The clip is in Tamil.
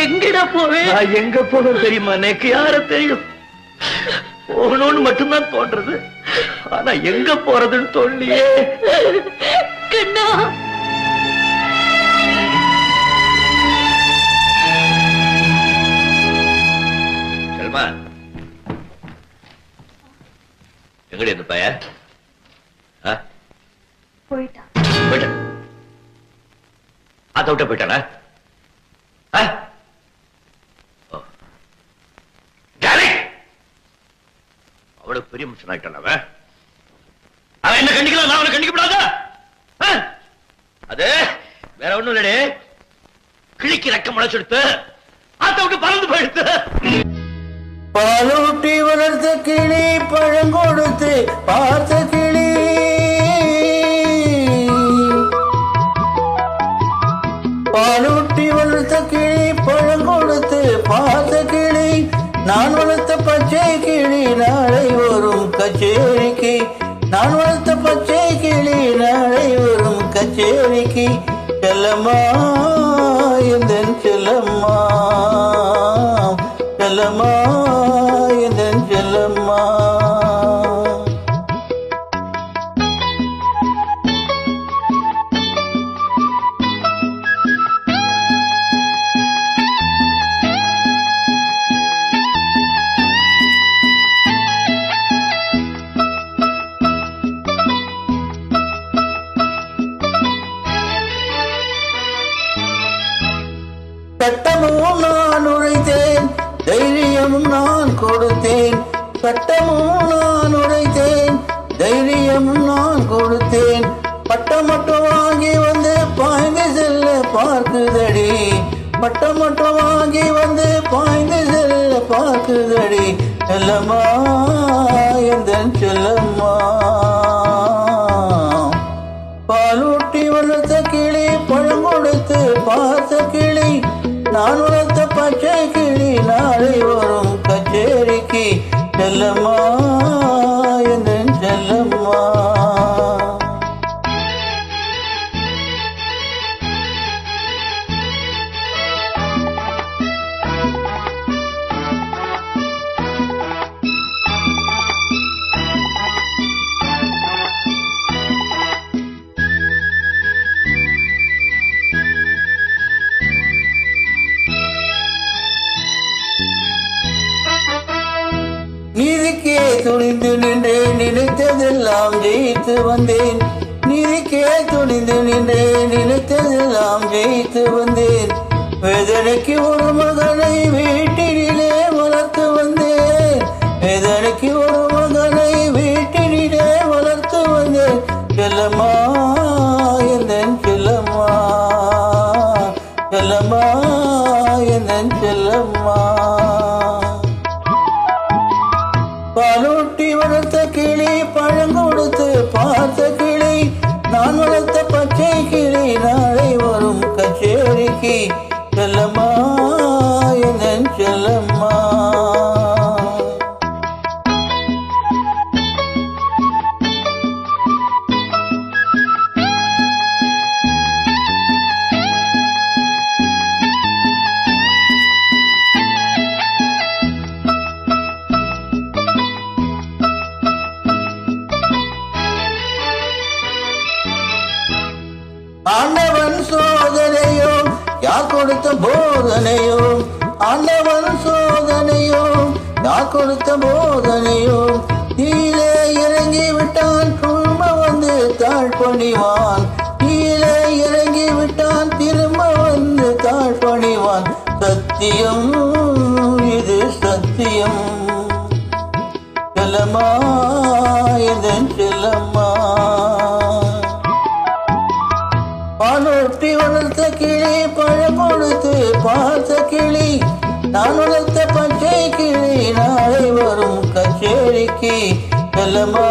எங்கடா போவேன்? நான் எங்க போவேன் தெரியுமா? எனக்கு யார தெரியும்? போகணும்னு மட்டும்தான் தோன்றது. ஆனா எங்க போறதுன்னு தோல்லையே. கண்ணா, செல்மா, எங்கடி அந்த பைய? போயிட்டான். போயிட்டான். அத விட்ட போயிட்டானா? அவ்வளவு பெரிய மனுஷன் ஆயிட்டான் அவன். அவன் என்ன கண்டிக்கலாம், நான் அவனை கண்டிக்கப்படாதா? அது வேற ஒண்ணும் இல்லடே, கிழிக்கு ரக்கம் முளைச்செடுத்து அத விட்டு பறந்து போயிடுத்து. பாலூட்டி வளர்த்த கிளி, பழம் கொடுத்து பார்த்த கிளி, பாலூட்டி வளர்த்த கிளி, பழம் கொடுத்து பார்த்த கிளி, நான் வளர்த்த பச்சை கிளி நாளை வரும் கச்சேரிக்கு, நான் வளர்த்த பச்சை கிளி நாளை வரும் கச்சேரிக்கு. செல்லம்மா எந்தன் செல்லம்மா, செல்லம்மா எந்தன் செல்லம்மா. சட்டமும் நான் உரைத்தேன், தைரியமும் நான் கொடுத்தேன், சட்டமும் நான் உரைத்தேன், தைரியமும் நான் கொடுத்தேன், பட்டம் மட்டும் வாங்கி வந்து பாய்ந்து செல்ல பார்க்குதடி, பட்டம் மட்டும் வாங்கி வந்து பாய்ந்து செல்ல பார்க்குதடி. செல்லம்மா எந்தன் செல்லம்மா, பாலூட்டி வளர்த்த கிளி, பழம் கொடுத்து பார்த்த கிளி, நான் வளர்த்த பச்சை கிளி நாளை வரும் கச்சேரிக்கு. செல்லம்மா எந்தன் செல்லம்மா. நீதிக்கே துணிந்து நின்றேன், நினைத்ததெல்லாம் ஜெயித்து வந்தேன், நீதிக்கே துணிந்து நின்றேன், நினைத்ததெல்லாம் ஜெயித்து வந்தேன், வேதனைக்கு ஒரு மகனை வீட்டினிலே வளர்த்து வந்தேன், வேதனைக்கு ஒரு மகனை வீட்டினிலே வளர்த்து வந்தேன். செல்லம்மா எந்தன் செல்லம்மா, செல்லம்மா எந்தன் செல்லம்மா. பாலூட்டி வளர்த்த கிளி, பழம் கொடுத்து பார்த்த கிளி, நான் வளர்த்த பச்சை கிளி நாளை வரும் கச்சேரிக்கு. செல்லம்மா எந்தன் செல்லம்மா. ஆண்டவன் சோதனையோ, யார் கொடுத்த போதனையோ, ஆண்டவன் சோதனையோ, யார் கொடுத்த போதனையோ, கீழே இறங்கி விட்டான் திரும்ப வந்து தாழ்பணிவான், கீழே இறங்கி விட்டான் திரும்ப வந்து தாழ்பணிவான். சத்தியம் இது சத்தியம். செல்லம்மா எந்தன் செல்லம்மா, பாலூட்டி வளர்த்த கிளி, பழம் கொடுத்து பார்த்த கிளி, நான் வளர்த்த பச்சை கிளி நாளை வரும் கச்சேரிக்கு. செல்லம்மா